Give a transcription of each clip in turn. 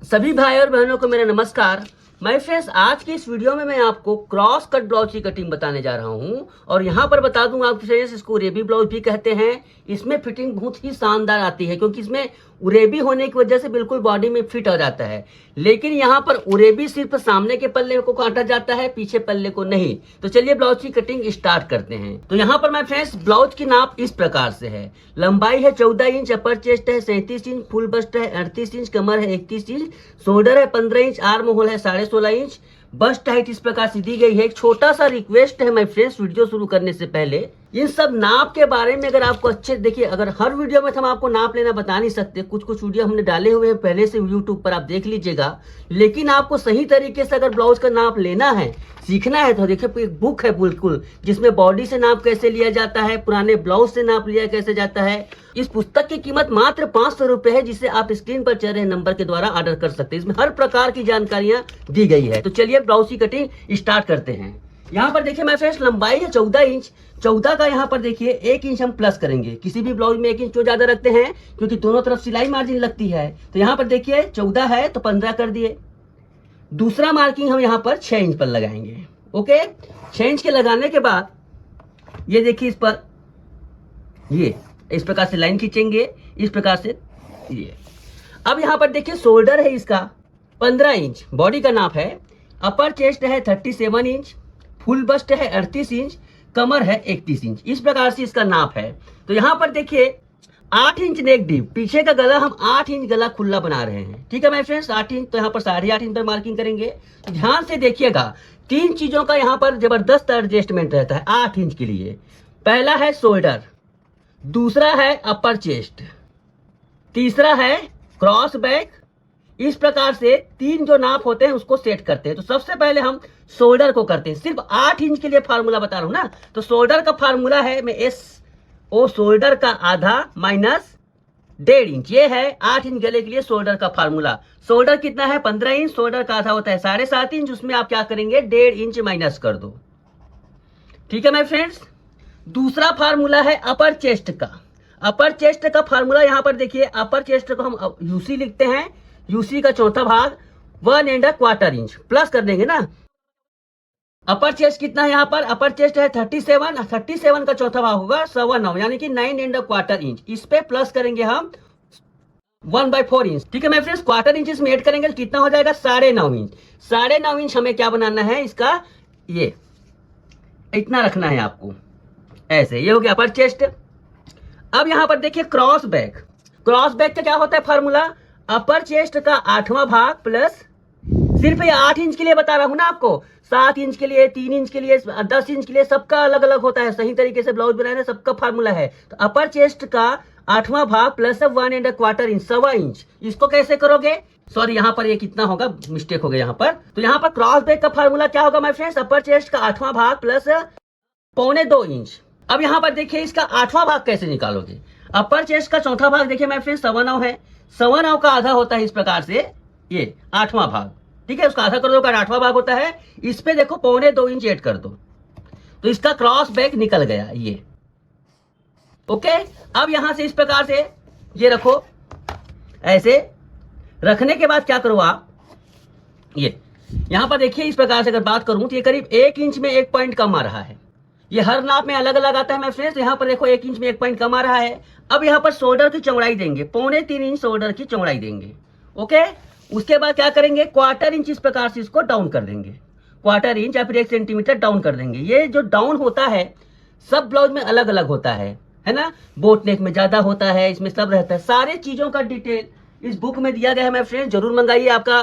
सभी भाई और बहनों को मेरा नमस्कार। माय फ्रेंड्स, आज की इस वीडियो में मैं आपको क्रॉस कट ब्लाउज की कटिंग बताने जा रहा हूं और यहां पर बता दूं आप फ्रेंड्स, इसको उरेबी ब्लाउज भी कहते हैं। इसमें फिटिंग बहुत ही शानदार आती है क्योंकि इसमें उरेबी होने की वजह से बिल्कुल बॉडी में फिट हो जाता है। लेकिन यहाँ पर उरेबी सिर्फ सामने के पल्ले को काटा जाता है, पीछे पल्ले को नहीं। तो चलिए ब्लाउज की कटिंग स्टार्ट करते हैं। तो यहाँ पर माय फ्रेंड्स, ब्लाउज की नाप इस प्रकार से है। लंबाई है 14 इंच, अपर चेस्ट है 37 इंच, फुल बस्ट है 38 इंच, कमर है 31 इंच, शोल्डर है 15 इंच, आर्म होल है 16.5 इंच, बस्ट हाइट इस प्रकार से दी गई है। एक छोटा सा रिक्वेस्ट है माय फ्रेंड्स, वीडियो शुरू करने से पहले इन सब नाप के बारे में अगर आपको अच्छे देखिए, अगर हर वीडियो में हम आपको नाप लेना बता नहीं सकते, कुछ वीडियो हमने डाले हुए हैं पहले से यूट्यूब पर, आप देख लीजिएगा। लेकिन आपको सही तरीके से अगर ब्लाउज का नाप लेना है, सीखना है, तो देखिए एक बुक है बिल्कुल, जिसमें बॉडी से नाप कैसे लिया जाता है, पुराने ब्लाउज से नाप लिया कैसे जाता है। इस पुस्तक की कीमत मात्र 500 रुपए है, जिसे आप स्क्रीन पर चल रहे नंबर के द्वारा ऑर्डर कर सकते हैं। इसमें हर प्रकार की जानकारियां दी गई है। तो चलिए ब्लाउज की कटिंग स्टार्ट करते हैं। यहाँ पर देखिए माय फ्रेंड्स, लंबाई है 14 इंच। 14 का यहाँ पर देखिए 1 इंच हम प्लस करेंगे। किसी भी ब्लाउज में 1 इंच क्यों ज्यादा रखते हैं? क्योंकि दोनों तरफ सिलाई मार्जिन लगती है। तो यहाँ पर देखिए 14 है तो 15 कर दिए। दूसरा मार्किंग हम यहाँ पर 6 इंच पर लगाएंगे। ओके, 6 इंच के लगाने के बाद ये देखिए, इस पर ये इस प्रकार से लाइन खींचेंगे, इस प्रकार से ये। अब यहाँ पर देखिए शोल्डर है इसका 15 इंच, बॉडी का नाप है। अपर चेस्ट है 37 इंच, फुल बस्ट है 38 इंच, कमर है 31 इंच। इस प्रकार से इसका नाप है। तो यहाँ पर देखिए 8 इंच नेक डीप, पीछे का गला हम 8 इंच गला खुला बना रहे हैं। ठीक है माय फ्रेंड्स, 8 इंच, तो यहाँ पर 8.5 इंच पर मार्किंग करेंगे। तो ध्यान से देखिएगा, 3 चीजों का यहाँ पर जबरदस्त एडजस्टमेंट रहता है 8 इंच के लिए। पहला है शोल्डर, दूसरा है अपर चेस्ट, तीसरा है क्रॉस बैक। इस प्रकार से 3 जो नाप होते हैं उसको सेट करते हैं। तो सबसे पहले हम शोल्डर को करते हैं। सिर्फ 8 इंच के लिए फार्मूला बता रहा हूं ना। तो शोल्डर का फार्मूला है, मैं ओ शोल्डर का आधा माइनस 1.5 इंच, ये है 8 इंच गले के लिए शोल्डर का फार्मूला। शोल्डर कितना है? 15 इंच, शोल्डर का आधा होता है 7.5 इंच, उसमें आप क्या करेंगे 1.5 इंच माइनस कर दो। ठीक है माय फ्रेंड्स। दूसरा फार्मूला है अपर चेस्ट का। अपर चेस्ट का फार्मूला यहाँ पर देखिए, अपर चेस्ट को हम यूसी लिखते हैं। यूसी का चौथा भाग 1¼ इंच प्लस कर देंगे ना। अपर चेस्ट कितना है यहाँ पर? अपर चेस्ट है 37 का चौथा भाग होगा 9.25, यानी कि 9¼ इंच। इस पे प्लस करेंगे हम 1/4 इंच। ठीक है मैं फ्रेंड्स, क्वार्टर इंच में ऐड करेंगे तो कितना हो जाएगा? 9.5 इंच। 9.5 इंच हमें क्या बनाना है इसका, ये इतना रखना है आपको, ऐसे। ये हो गया अपर चेस्ट। अब यहां पर देखिए क्रॉस बैक। क्रॉस बैक का क्या होता है फार्मूला? अपर चेस्ट का 8वां भाग प्लस, सिर्फ ये 8 इंच के लिए बता रहा हूं ना आपको, 7 इंच के लिए, 3 इंच के लिए, 10 इंच के लिए, सबका अलग अलग होता है। सही तरीके से ब्लाउज बनाना सबका फार्मूला है। तो अपर चेस्ट का 8वां भाग प्लस 1¼ इंच, 1.25 इंच। इसको कैसे करोगे? सॉरी, यहाँ पर ये कितना होगा, मिस्टेक हो गया यहाँ पर। तो यहाँ पर क्रॉस बैक का फार्मूला क्या होगा माय फ्रेंड्स? अपर चेस्ट का 8वां भाग प्लस 1.25 इंच। अब यहाँ पर देखिए इसका 8वां भाग कैसे निकालोगे? अपर चेस्ट का चौथा भाग देखिए मैं फ्रेंड्स 9.25 है। 9.25 का आधा होता है इस प्रकार से, ये 8वां भाग। ठीक है, उसका आधा कर दो का 8वां भाग होता है। इस पे देखो 1.25 इंच ऐड कर दो, तो इसका क्रॉस बैक निकल गया ये। ओके, अब यहां से इस प्रकार से ये रखो, ऐसे रखने के बाद क्या करो आप, ये यहां पर देखिए इस प्रकार से अगर बात करूं तो ये करीब 1 इंच में 1 पॉइंट कम आ रहा है। ये हर नाप में अलग अलग आता है मैं फ्रेंड्स। यहाँ पर देखो 1 इंच में 1 पॉइंट कम आ रहा है। अब यहाँ पर शोल्डर की चौड़ाई देंगे, 3.25 इंच शोल्डर की चौड़ाई देंगे। ओके, उसके बाद क्या करेंगे, 1/4 इंच इस प्रकार से इसको डाउन कर देंगे। 1/4 इंच या फिर 1 सेंटीमीटर डाउन कर देंगे। ये जो डाउन होता है सब ब्लाउज में अलग अलग होता है ना। बोट नेक में ज्यादा होता है, इसमें सब रहता है। सारे चीजों का डिटेल इस बुक में दिया गया है मैं फ्रेंड्स, जरूर मंगाइए, आपका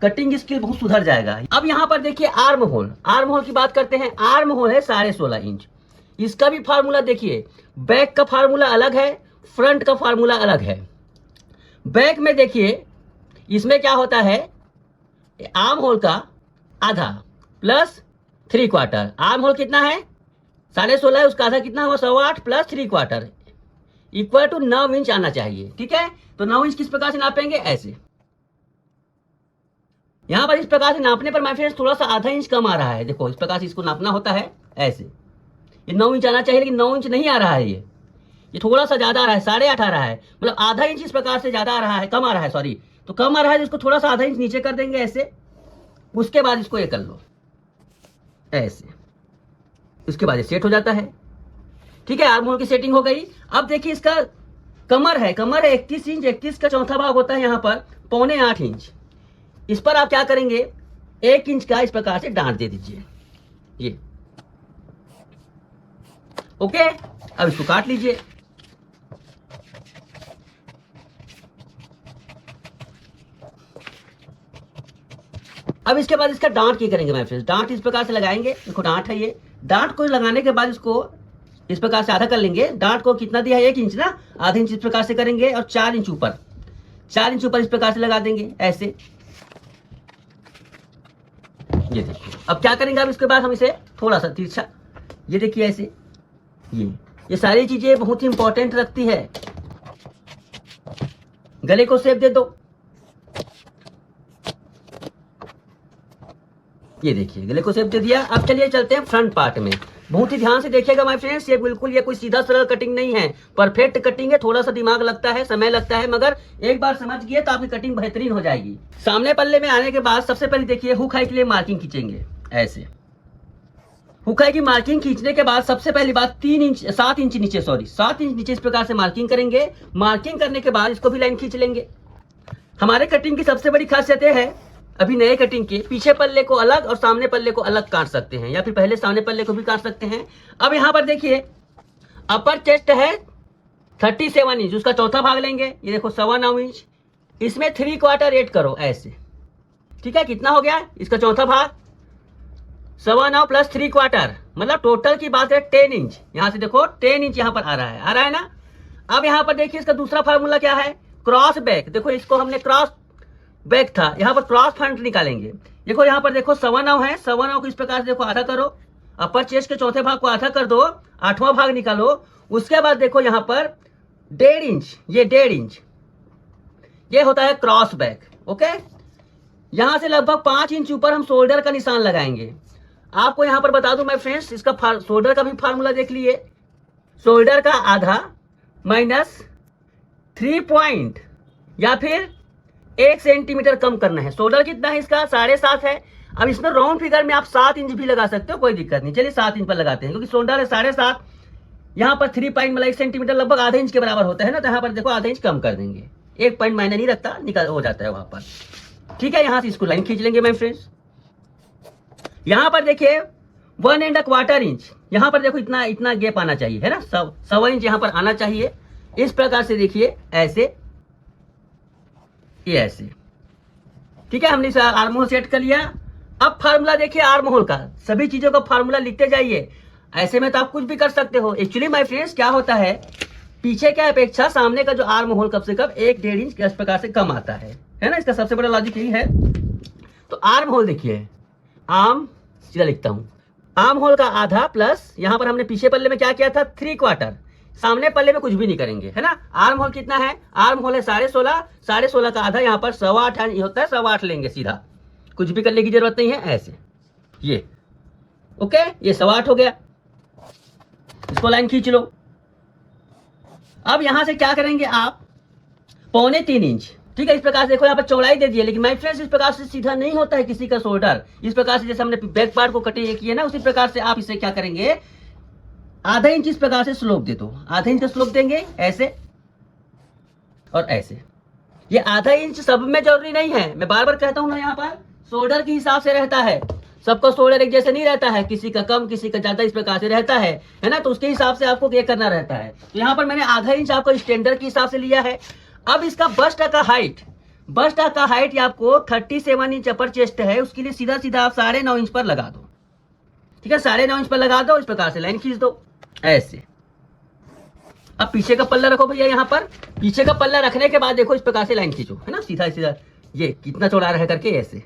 कटिंग स्किल बहुत सुधर जाएगा। अब यहाँ पर देखिए आर्म होल। आर्म होल की बात करते हैं। आर्म होल है 16.5 इंच। इसका भी फार्मूला देखिए, बैक का फार्मूला अलग है, फ्रंट का फार्मूला अलग है। बैक में देखिए इसमें क्या होता है, आर्म होल का आधा प्लस 3/4। आर्म होल कितना है? 16.5 है, उसका आधा कितना हुआ? 8.25 प्लस 3/4 इक्वल टू 9 इंच आना चाहिए। ठीक है, तो 9 इंच किस प्रकार से नापेंगे? ऐसे। यहां पर इस प्रकार से नापने पर माय फ्रेंड्स थोड़ा सा आधा इंच कम आ रहा है। देखो इस प्रकार से इसको नापना होता है ऐसे। ये 9 इंच आना चाहिए, लेकिन 9 इंच नहीं आ रहा है। ये थोड़ा सा ज्यादा आ रहा है, 8.5 आ रहा है, मतलब आधा इंच इस प्रकार से ज्यादा आ रहा है, कम आ रहा है, सॉरी, तो कम आ रहा है तो इसको थोड़ा सा आधा इंच नीचे कर देंगे ऐसे। उसके बाद इसको ये कर लो ऐसे, उसके बाद ये सेट हो जाता है। ठीक है, आर्म होल की सेटिंग हो गई। अब देखिए इसका कमर है 31 इंच, 31 का चौथा भाग होता है यहाँ पर 7.25 इंच। इस पर आप क्या करेंगे, 1 इंच का इस प्रकार से डांट दे दीजिए ये। ओके, अब इसको काट लीजिए। अब इसके बाद इसका डांट क्या करेंगे माय फ्रेंड्स, डांट इस प्रकार से लगाएंगे। देखो डांट है ये, डांट को लगाने के बाद इसको इस प्रकार से आधा कर लेंगे। डांट को कितना दिया है, 1 इंच ना, आधा इंच इस प्रकार से करेंगे और 4 इंच ऊपर, 4 इंच ऊपर इस प्रकार से लगा देंगे ऐसे। ये देखिए, अब क्या करेंगे, अब इसके बाद हम इसे थोड़ा सा तिरछा, ये देखिए ऐसे। ये सारी चीजें बहुत ही इंपॉर्टेंट रखती है। गले को शेप दे दो, ये देखिए गले को शेप दे दिया। अब चलिए चलते हैं फ्रंट पार्ट में। बहुत ही ध्यान से देखिएगा माय फ्रेंड्स, ये बिल्कुल ये कोई सीधा सरल कटिंग नहीं है, परफेक्ट कटिंग है। थोड़ा सा दिमाग लगता है, समय लगता है, मगर एक बार समझ गए तो आपकी कटिंग बेहतरीन हो जाएगी। सामने पल्ले में आने के बाद सबसे पहले देखिए हुक हाई के लिए मार्किंग खींचेंगे ऐसे। हुक हाई की मार्किंग खींचने के बाद सबसे पहली बात 7 इंच नीचे, 7 इंच नीचे इस प्रकार से मार्किंग करेंगे। मार्किंग करने के बाद इसको भी लाइन खींच लेंगे। हमारे कटिंग की सबसे बड़ी खासियत है, अभी नए कटिंग के पीछे पल्ले को अलग और सामने पल्ले को अलग काट सकते हैं, या फिर पहले सामने पल्ले को भी काट सकते हैं। अब यहाँ पर देखिए अपर चेस्ट है 37 इंच, उसका चौथा भाग लेंगे। ये देखो 9.25 इंच, इसमें 3/4 ऐड करो ऐसे। ठीक है, कितना हो गया इसका चौथा भाग, 9.25 प्लस 3/4, मतलब टोटल की बात है 10 इंच। यहाँ से देखो 10 इंच यहाँ पर आ रहा है ना। अब यहाँ पर देखिए इसका दूसरा फार्मूला क्या है, क्रॉस बैक। देखो इसको हमने क्रॉस बैक था, यहाँ पर क्रॉस फ्रंट निकालेंगे। देखो यहाँ पर देखो 9.25 है, 9.25 को इस प्रकार से देखो आधा करो, अपर चेस्ट के चौथे भाग को आधा कर दो, 8वां भाग निकालो। उसके बाद देखो यहाँ पर 1.5 इंच, ये 1.5 इंच ये होता है क्रॉस बैक। ओके, यहाँ से लगभग 5 इंच ऊपर हम शोल्डर का निशान लगाएंगे। आपको यहाँ पर बता दूं मैं फ्रेंड्स, इसका शोल्डर का भी फार्मूला देख लिए। शोल्डर का आधा माइनस 3 पॉइंट या फिर 1 सेंटीमीटर कम करना है। शोल्डर कितना है इसका, 7.5 है। अब इसमें राउंड फिगर में आप 7 इंच भी लगा सकते हो, कोई दिक्कत नहीं। चलिए 7 इंच पर लगाते हैं, क्योंकि शोल्डर है 7.5, यहाँ पर 3 पॉइंट मतलब 1 सेंटीमीटर लगभग आधे इंच के बराबर होता है ना, तो यहाँ पर देखो आधे इंच कम कर देंगे। 1 पॉइंट मायने नहीं रखता, निकल हो जाता है वहां पर। ठीक है, यहाँ से इसको लाइन खींच लेंगे माय फ्रेंड्स। यहाँ पर देखिए 1.25 इंच, यहाँ पर देखो इतना गैप आना चाहिए है ना, 1.25 इंच यहाँ पर आना चाहिए। इस प्रकार से देखिए ऐसे, ये ऐसे। ठीक है, हमने इसे आर्म होल सेट कर लिया। अब फार्मूला देखिए आर्म होल का, सभी चीजों का फार्मूला लिखते जाइए। ऐसे में तो आप कुछ भी कर सकते हो। एक्चुअली माय फ्रेंड्स क्या होता है, पीछे के अपेक्षा सामने का जो आर्म होल कम से कम 1-1.5 इंच इस प्रकार से कम आता है ना। इसका सबसे बड़ा लॉजिक यही है। तो आर्म होल देखिए, आर्म सीधा लिखता हूं, आर्म होल का आधा प्लस यहाँ पर हमने पीछे पल्ले में क्या किया था 3/4, सामने पल्ले में कुछ भी नहीं करेंगे है ना। आर्म होल कितना है, आर्म होल है 16.5, 16.5 का आधा यहाँ पर 8.25 होता है, 8.25 लेंगे सीधा, कुछ भी करने की जरूरत नहीं है ऐसे। ये ओके, ये 8.25 हो गया, इसको लाइन खींच लो। अब यहां से क्या करेंगे आप, 3.25 इंच। ठीक है, इस प्रकार से देखो यहाँ पर चौड़ाई दे दिए, लेकिन माय फ्रेंड्स इस प्रकार से सीधा नहीं होता है किसी का शोल्डर। इस प्रकार से जैसे हमने बैक पार्ट को कटिंग किया ना, उसी प्रकार से आप इसे क्या करेंगे, आधा इंच इस प्रकार से स्लोप दे दो। आधा इंच का स्लोप देंगे ऐसे और ऐसे। ये आधा इंच सब में जरूरी नहीं है, मैं बार बार कहता हूं ना, यहाँ पर शोल्डर के हिसाब से रहता है। सबका शोल्डर एक जैसे नहीं रहता है, किसी का कम किसी का ज्यादा इस प्रकार से रहता है ना। तो उसके हिसाब से आपको ये करना रहता है। तो यहाँ पर मैंने आधा इंच आपको स्टैंडर्ड के हिसाब से लिया है। अब इसका बस्ट का हाइट, बस्ट का हाइट आपको 37 इंच अपर चेस्ट है, उसके लिए सीधा सीधा आप 9.5 इंच पर लगा दो। ठीक है, 9.5 इंच पर लगा दो, इस प्रकार से लाइन खींच दो ऐसे। अब पीछे का पल्ला रखो भैया, यहाँ पर पीछे का पल्ला रखने के बाद देखो इस प्रकार से लाइन खींचो है ना, सीधा सीधा। ये कितना चौड़ा रह करके ऐसे,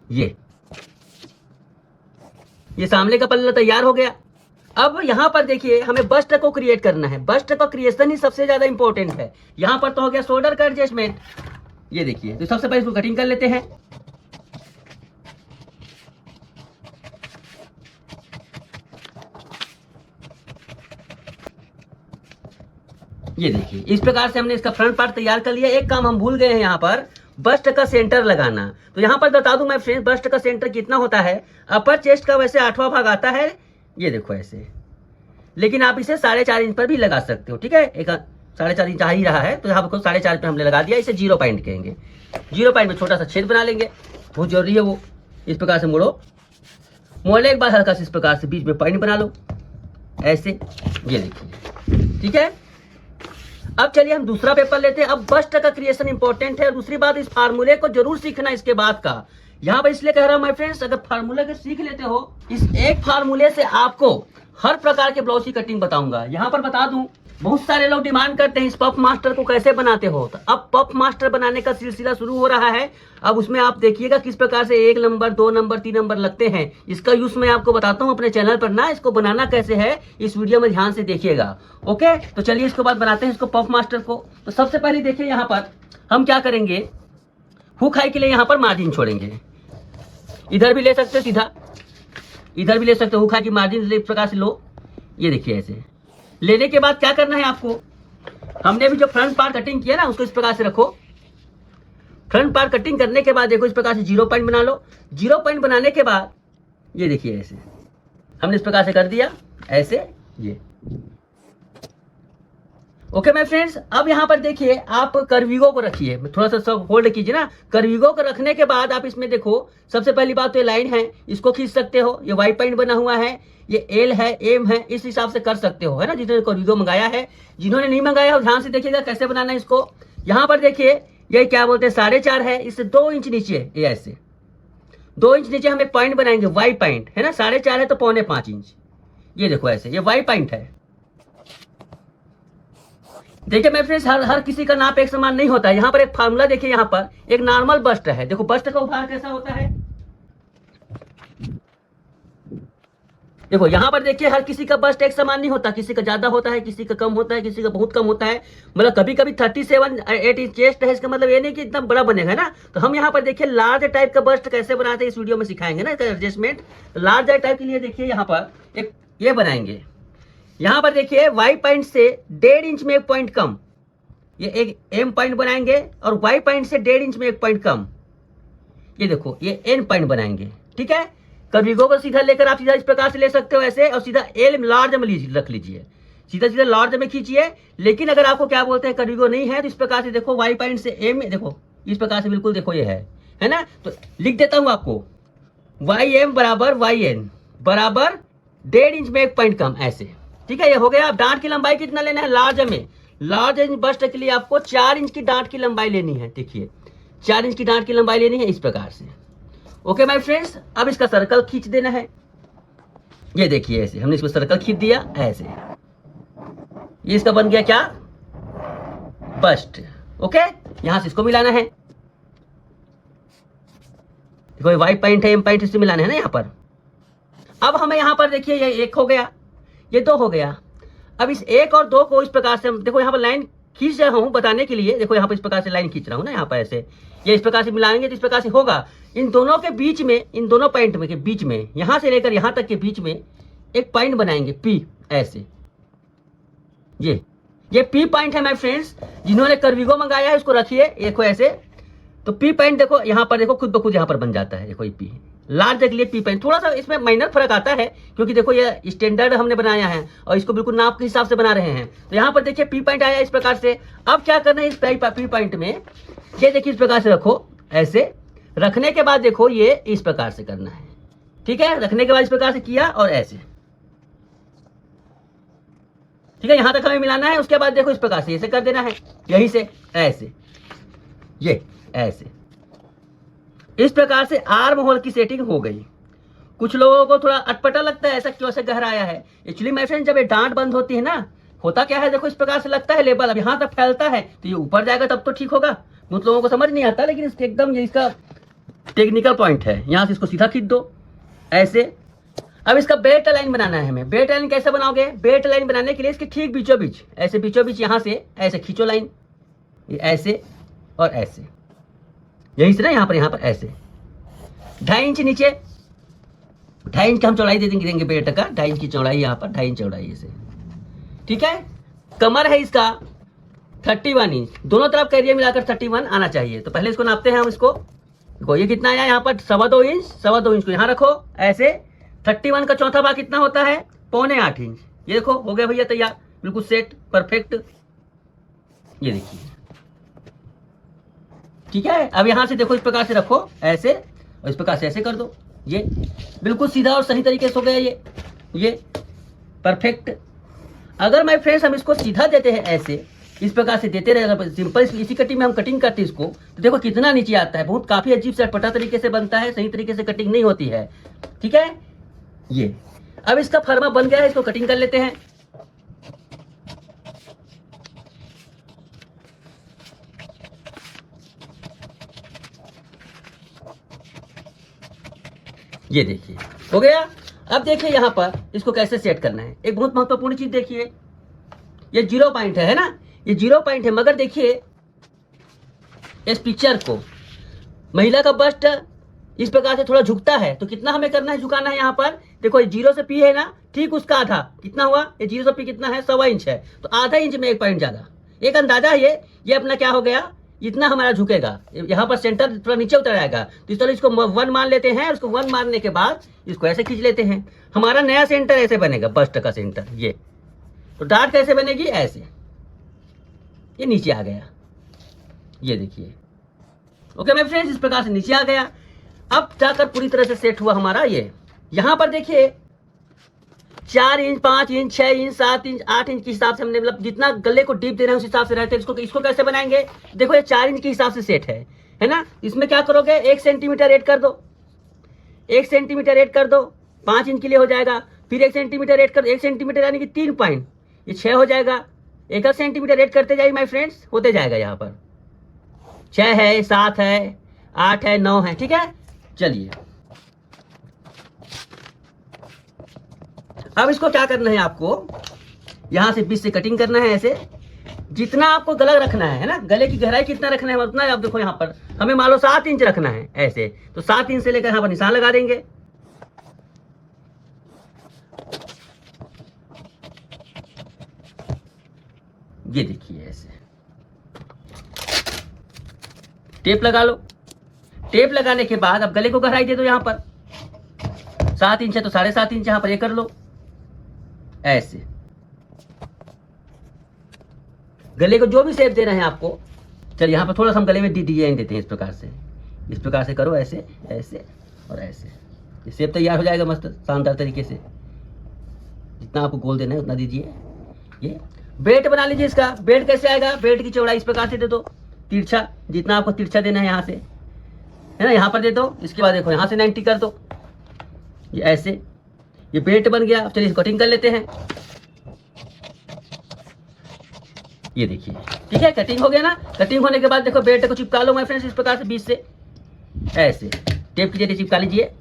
ये सामने का पल्ला तैयार हो गया। अब यहाँ पर देखिए हमें बस्ट को क्रिएट करना है, बस्ट का क्रिएशन ही सबसे ज्यादा इंपॉर्टेंट है। यहाँ पर तो हो गया शोल्डर का एडजस्टमेंट। ये देखिए, तो सबसे पहले इसको कटिंग कर लेते हैं। ये देखिए इस प्रकार से हमने इसका फ्रंट पार्ट तैयार कर लिया। एक काम हम भूल गए हैं यहाँ पर, बस्ट का सेंटर लगाना। तो यहाँ पर बता दूं मैं फ्रेंड्स, बस्ट का सेंटर कितना होता है, अपर चेस्ट का वैसे 8वां भाग आता है, ये देखो ऐसे, लेकिन आप इसे 4.5 इंच पर भी लगा सकते हो। ठीक है, एक 4.5 इंच आ ही रहा है तो यहाँ पर 4.5 पे हमने लगा दिया, इसे 0 पॉइंट कहेंगे। 0 पॉइंट में छोटा सा छेद बना लेंगे, बहुत जरूरी है वो। इस प्रकार से मोड़ो, मोड़ने के बाद हल्का से इस प्रकार से बीच में पॉइंट बना लो ऐसे, ये देखिए। ठीक है, अब चलिए हम दूसरा पेपर लेते हैं। अब बस्ट का क्रिएशन इंपॉर्टेंट है। दूसरी बात, इस फार्मूले को जरूर सीखना इसके बाद का। यहाँ पर इसलिए कह रहा हूं माय फ्रेंड्स, अगर फार्मूले को सीख लेते हो, इस एक फार्मूले से आपको हर प्रकार के ब्लाउज की कटिंग बताऊंगा। यहाँ पर बता दूं, बहुत सारे लोग डिमांड करते हैं इस पफ मास्टर को कैसे बनाते हो, तो अब पफ मास्टर बनाने का सिलसिला शुरू हो रहा है। अब उसमें आप देखिएगा किस प्रकार से 1 नंबर 2 नंबर 3 नंबर लगते हैं। इसका यूज मैं आपको बताता हूँ अपने चैनल पर ना, इसको बनाना कैसे है इस वीडियो में ध्यान से देखिएगा। ओके, तो चलिए इसके बाद बनाते हैं इसको पफ मास्टर को। तो सबसे पहले देखिए यहाँ पर हम क्या करेंगे, हुक हाई के लिए यहाँ पर मार्जिन छोड़ेंगे। इधर भी ले सकते हो सीधा, इधर भी ले सकते हो, हुक हाई की मार्जिन इस प्रकार से लो, ये देखिए ऐसे। लेने के बाद क्या करना है आपको, हमने भी जो फ्रंट पार्ट कटिंग किया ना उसको इस प्रकार से रखो। फ्रंट पार्ट कटिंग करने के बाद देखो इस प्रकार से 0 पॉइंट बना लो। 0 पॉइंट बनाने के बाद ये देखिए ऐसे हमने इस प्रकार से कर दिया ऐसे, ये ओके माय फ्रेंड्स। अब यहाँ पर देखिए आप कर्विगो को रखिए, थोड़ा सा सब होल्ड कीजिए ना। कर्विगो को रखने के बाद आप इसमें देखो, सबसे पहली बात तो ये लाइन है, इसको खींच सकते हो। ये वाई पॉइंट बना हुआ है, ये एल है, एम है, इस हिसाब से कर सकते हो, है ना, जिन्होंने कर्विगो मंगाया है। जिन्होंने नहीं मंगाया हो ध्यान से देखिएगा कैसे बनाना है इसको। यहाँ पर देखिए ये क्या बोलते हैं 4.5 है, इससे 2 इंच नीचे, ये ऐसे 2 इंच नीचे हम एक पॉइंट बनाएंगे, वाई पॉइंट है ना। 4.5 है तो 4.25 इंच, ये देखो ऐसे, ये वाई पॉइंट है। देखिए मेरे फ्रेंड्स, हर किसी का नाप एक समान नहीं होता है। यहाँ पर एक फार्मूला देखिए, यहाँ पर एक नॉर्मल बस्ट है, देखो बस्ट का उभार कैसा होता है, देखो यहाँ पर देखिए हर किसी का बस्ट एक समान नहीं होता, किसी का ज्यादा होता है, किसी का कम होता है, किसी का बहुत कम होता है। मतलब कभी कभी 37-8 इंच चेस्ट है, इसका मतलब ये नहीं कि इतना बड़ा बनेगा ना। तो हम यहाँ पर देखिए लार्ज टाइप का बस्ट कैसे बनाते हैं इस वीडियो में सिखाएंगे ना, इसका एडजस्टमेंट। लार्ज टाइप के लिए देखिए यहाँ पर एक ये बनाएंगे। यहाँ पर देखिए वाई पॉइंट से 1.5 इंच में एक पॉइंट कम, ये एक एम पॉइंट बनाएंगे, और वाई पॉइंट से 1.5 इंच में एक पॉइंट कम, ये देखो ये एन पॉइंट बनाएंगे। ठीक है, कर्विगो को सीधा लेकर आप सीधा इस प्रकार से ले सकते हो ऐसे, और सीधा एल लार्ज में रख लीजिए, सीधा सीधा लार्ज में खींचिए। लेकिन अगर आपको क्या बोलते हैं कर्विगो नहीं है तो इस प्रकार से देखो वाई पॉइंट से एम, देखो इस प्रकार से बिल्कुल देखो ये है ना। तो लिख देता हूं आपको, वाई एम बराबर वाई एन बराबर 1.5 इंच में एक पॉइंट कम ऐसे। ठीक है, ये हो गया। अब डांट की लंबाई कितना लेना है लार्ज में, लार्ज इंच बस्ट के लिए आपको 4 इंच की डांट की लंबाई लेनी है। देखिए 4 इंच की डांट की लंबाई लेनी है इस प्रकार से। ओके माय फ्रेंड्स, अब इसका सर्कल खींच देना है, ये देखिए ऐसे हमने इसको सर्कल खींच दिया ऐसे, ये इसका बन गया क्या, बस्ट। ओके, यहां से इसको मिलाना है, देखो वाई पॉइंट है, एम पॉइंट इससे मिलाना है ना यहाँ पर। अब हमें यहाँ पर देखिए ये 1 हो गया, ये 2 हो गया। अब इस 1 और 2 को इस प्रकार से हम देखो यहाँ पर लाइन खींच रहा हूं बताने के लिए, देखो यहाँ पर इस प्रकार से लाइन खींच रहा हूं ना यहाँ पर ऐसे, ये इस प्रकार से मिलाएंगे तो इस प्रकार से होगा। इन दोनों के बीच में, इन दोनों पॉइंट में के बीच में, यहां से लेकर यहां तक के बीच में एक पॉइंट बनाएंगे पी ऐसे, ये पी पॉइंट है माय फ्रेंड्स। जिन्होंने कर्विगो मंगाया है उसको रखिए, देखो ऐसे। तो पी पॉइंट देखो यहाँ पर, देखो खुद ब खुद यहाँ पर बन जाता है, देखो ये पी लार्ज के लिए पी पॉइंट। थोड़ा सा इसमें माइनर फर्क आता है क्योंकि देखो ये स्टैंडर्ड हमने बनाया है और इसको बिल्कुल नाप के हिसाब से बना रहे हैं। तो यहाँ पर देखिए पी पॉइंट आया इस प्रकार से। अब क्या करना है इस पी पॉइंट में, ये देखिए इस प्रकार से रखो ऐसे, रखने के बाद देखो ये इस प्रकार से करना है। ठीक है, रखने के बाद इस प्रकार से किया और ऐसे, ठीक है, यहां तक हमें मिलाना है। उसके बाद देखो इस प्रकार से ऐसे कर देना है, यहीं से ऐसे, ये ऐसे, इस प्रकार से आर्म होल की सेटिंग हो गई। कुछ लोगों को थोड़ा अटपटा लगता है ऐसा क्यों से गहरा आया है। एक्चुअली माय फ्रेंड जब ये डांट बंद होती है ना, होता क्या है देखो इस प्रकार से लगता है लेबल, अब यहां तक फैलता है तो ये ऊपर जाएगा तब तो ठीक होगा। बहुत लोगों को समझ नहीं आता, लेकिन इसके एकदम ये इसका टेक्निकल पॉइंट है। यहां से इसको सीधा खींच दो ऐसे। अब इसका बेल्ट लाइन बनाना है हमें। बेल्ट लाइन कैसे बनाओगे, बेल्ट लाइन बनाने के लिए इसके ठीक बीचों बीच ऐसे, बीचों बीच यहां से ऐसे खींचो लाइन, ऐसे और ऐसे, यहीं से ना यहाँ पर ऐसे 2.5 इंच नीचे, 2.5 इंच का हम चौड़ाई दे देंगे बेल्ट का, 2.5 इंच की चौड़ाई, यहाँ पर 2.5 इंच चौड़ाई ऐसे। ठीक है, कमर है इसका 31 इंच, दोनों तरफ का एरिया मिलाकर 31 आना चाहिए। तो पहले इसको नापते हैं हम इसको। देखो ये कितना आया यहाँ पर 2.25 इंच, 2.25 इंच को यहाँ रखो ऐसे। 31 का चौथा भाग कितना होता है 7.25 इंच। ये देखो हो गया भैया तैयार, बिल्कुल सेट परफेक्ट। ये देखिए ठीक है। अब यहाँ से देखो इस प्रकार से रखो ऐसे, और इस प्रकार से ऐसे कर दो। ये बिल्कुल सीधा और सही तरीके से हो गया ये परफेक्ट। अगर माय फ्रेंड्स हम इसको सीधा देते हैं ऐसे, इस प्रकार से देते रहे, अगर सिंपल इसी कटिंग में हम कटिंग करते हैं इसको, तो देखो कितना नीचे आता है। बहुत काफी अजीब से अटपटा तरीके से बनता है, सही तरीके से कटिंग नहीं होती है। ठीक है। ये अब इसका फर्मा बन गया है, इसको कटिंग कर लेते हैं। ये देखिए हो गया। अब देखिए यहाँ पर इसको कैसे सेट करना है। एक बहुत महत्वपूर्ण चीज देखिए, ये 0 पॉइंट है ना, ये 0 पॉइंट है। मगर देखिए इस पिक्चर को, महिला का बस्ट इस प्रकार से थोड़ा झुकता है, तो कितना हमें करना है, झुकाना है। यहाँ पर देखो 0 से P है ना, ठीक उसका आधा कितना हुआ, ये 0 से P कितना है 1.25 इंच है, तो आधा इंच में 1 पॉइंट ज्यादा। एक अंदाजा है ये अपना क्या हो गया, इतना हमारा झुकेगा। यहाँ पर सेंटर थोड़ा नीचे उतर आएगा, तो इस तरह इसको 1 मान लेते हैं। उसको 1 मानने के बाद इसको ऐसे खींच लेते हैं। हमारा नया सेंटर ऐसे बनेगा, बस्ट का सेंटर। ये तो डार्ट कैसे बनेगी, ऐसे, ये नीचे आ गया। ये देखिए ओके मेरे फ्रेंड्स, इस प्रकार से नीचे आ गया। अब जाकर पूरी तरह से सेट हुआ हमारा ये। यहां पर देखिए 4 inch, 5 inch, 6 inch, 7 inch, 8 inch के हिसाब से हमने, मतलब जितना गले को डीप दे रहे हैं उस हिसाब से रहते हैं। इसको कैसे बनाएंगे, देखो ये 4 इंच के हिसाब से सेट है ना। इसमें क्या करोगे, 1 सेंटीमीटर ऐड कर दो, 1 सेंटीमीटर ऐड कर दो, 5 इंच के लिए हो जाएगा। फिर 1 सेंटीमीटर ऐड कर, 1 सेंटीमीटर यानी कि 3 पॉइंट, ये 6 हो जाएगा। 1 सेंटीमीटर ऐड करते जाइए माय फ्रेंड्स, होते जाएगा। यहाँ पर 6 है, 7 है, 8 है, 9 है। ठीक है, चलिए अब इसको क्या करना है, आपको यहां से बीच से कटिंग करना है ऐसे। जितना आपको गला रखना है ना, गले की गहराई कितना रखना है उतना आप देखो। यहाँ पर हमें मान लो 7 इंच रखना है ऐसे, तो 7 इंच से लेकर यहाँ पर निशान लगा देंगे। ये देखिए ऐसे टेप लगा लो। टेप लगाने के बाद अब गले को गहराई दे दो। यहाँ पर 7 इंच है तो 7.5 इंच यहाँ पर ये कर लो ऐसे। गले को जो भी शेप देना है आपको, चलिए यहाँ पर थोड़ा सा हम गले में डिजाइन देते हैं। इस प्रकार से करो ऐसे, ऐसे और ऐसे। ये शेप तैयार हो जाएगा मस्त शानदार तरीके से। जितना आपको गोल देना है उतना दीजिए। ये बेल्ट बना लीजिए। इसका बेल्ट कैसे आएगा, बेल्ट की चौड़ाई इस प्रकार से दे दो, तिरछा, जितना आपको तिरछा देना है यहाँ से, है ना, यहाँ पर दे दो। इसके बाद देखो यहाँ से 90 कर दो, ये ऐसे। ये बेल्ट बन गया। अब चलिए कटिंग कर लेते हैं। ये देखिए ठीक है, कटिंग हो गया ना। कटिंग होने के बाद देखो बेल्ट को चिपका लो माय फ्रेंड्स, इस प्रकार से बीच से ऐसे टेप की जरिए चिपका लीजिए।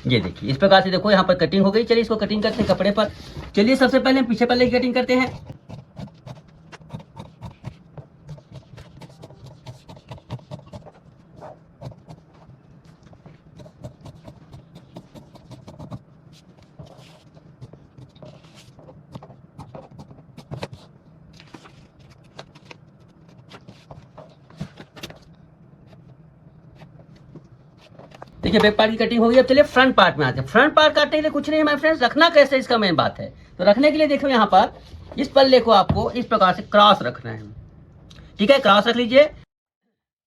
ये देखिए इस प्रकार से देखो यहाँ पर कटिंग हो गई। चलिए इसको कटिंग करते हैं कपड़े पर। चलिए सबसे पहले हम पीछे पल्ले की कटिंग करते हैं। देखिए बैक पार्ट की कटिंग हो गई। अब चलिए फ्रंट पार्ट में आते हैं। फ्रंट पार्ट काटने के लिए कुछ नहीं है माय फ्रेंड्स, रखना कैसे इसका मेन बात है। तो रखने के लिए देखो यहाँ पर इस पल्ले को आपको इस प्रकार से क्रॉस रखना है। ठीक है, क्रॉस रख लीजिए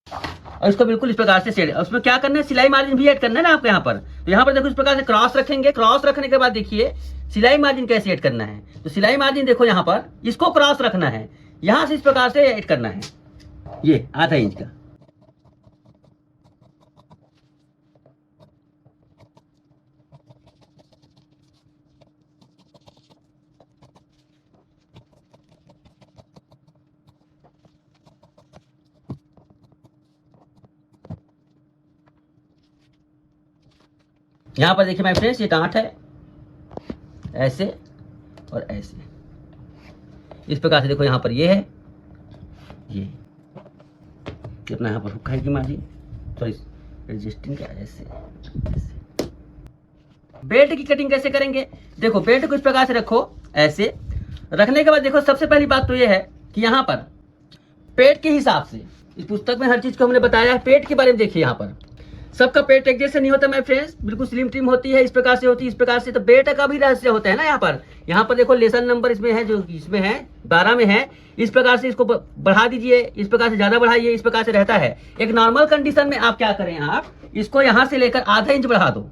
और इसको बिल्कुल इस प्रकार से सेट। उसमें क्या करना है, सिलाई मार्जिन भी ऐड करना है ना आपको यहाँ पर। तो यहाँ पर देखो इस प्रकार से क्रॉस रखेंगे। क्रॉस रखने के बाद देखिए सिलाई मार्जिन कैसे ऐड करना है। तो सिलाई मार्जिन देखो यहाँ पर इसको क्रॉस रखना है, यहाँ से इस प्रकार से ऐड करना है, ये आधा इंच का। यहाँ पर देखिए माय फ्रेंड्स ये गांठ है ऐसे और ऐसे। इस प्रकार से देखो यहाँ पर ये है, ये कितना यहाँ पर हुक्का है की मार्जिन, सॉरी एडजस्टिंग क्या ऐसे। बेल्ट की कटिंग कैसे करेंगे, देखो बेल्ट को इस प्रकार से रखो, ऐसे रखने के बाद देखो सबसे पहली बात तो ये है कि यहाँ पर पेट के हिसाब से, इस पुस्तक में हर चीज को हमने बताया है, पेट के बारे में देखिए। यहाँ पर सबका पेट एक जैसे नहीं होता माय फ्रेंड्स, बिल्कुल स्लिम ट्रिम होती है, इस प्रकार से होती है, इस प्रकार से। तो बेल्ट का भी रहस्य होता है ना। यहाँ पर देखो लेसन नंबर इसमें है, जो इसमें है 12 में है। इस प्रकार से इसको बढ़ा दीजिए, इस प्रकार से ज्यादा बढ़ाइए, इस प्रकार से रहता है। एक नॉर्मल कंडीशन में आप क्या करें, आप इसको यहाँ से लेकर आधा इंच बढ़ा दो,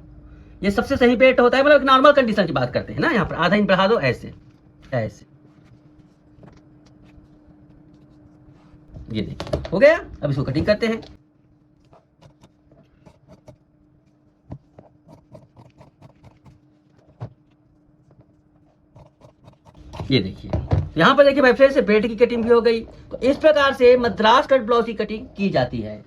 ये सबसे सही बेल्ट होता है। मतलब एक नॉर्मल कंडीशन की बात करते हैं ना, यहाँ पर आधा इंच बढ़ा दो, ऐसे ऐसे, ये देखिए हो गया। अब इसको कटिंग करते हैं। ये देखिए यहाँ पर देखिए भाई फ्रेंड से बेल्ट की कटिंग भी हो गई। तो इस प्रकार से मद्रास कट ब्लाउज की कटिंग की जाती है।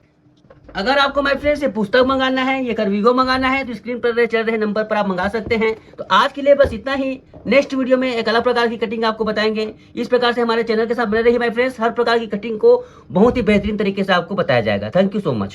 अगर आपको माय फ्रेंड्स ये पुस्तक मंगाना है, ये करवीगो मंगाना है, तो स्क्रीन पर चल रहे नंबर पर आप मंगा सकते हैं। तो आज के लिए बस इतना ही। नेक्स्ट वीडियो में एक अलग प्रकार की कटिंग आपको बताएंगे। इस प्रकार से हमारे चैनल के साथ बने रहिए माय फ्रेंड्स। हर प्रकार की कटिंग को बहुत ही बेहतरीन तरीके से आपको बताया जाएगा। Thank you so much.